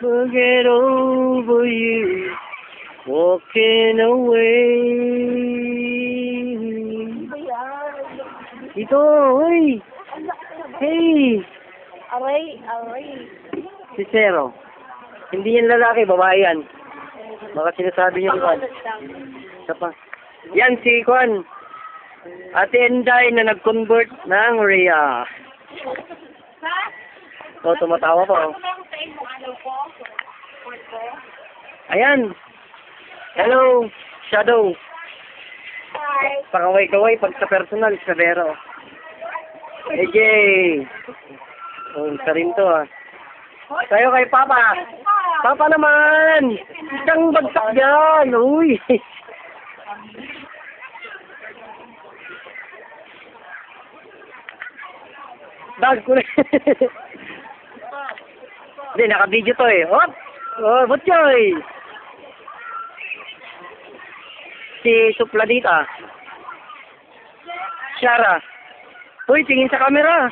Forget over you, walking away. Ito, hoy! Hey! Aray. Si Zero. Hindi yan lalaki, babae yan. Baka sinasabi niyo Kwan. Isa pa. Yan si Kwan. Ate Enday na nag-convert ng Rhea. O, tumatawa pa oh. Ayan. Hello, Shadow. Hi. Pakaway-kaway pag sa personal, sa Vero. AJ. Isa rin to ah. Tayo kay Papa. Papa naman! Isang bagsak yan! Uy! Bag ko na. Hindi, naka-video to eh. Oh! Oh, Butchoy! Si Supladita. Shara. Uy, tingin sa camera.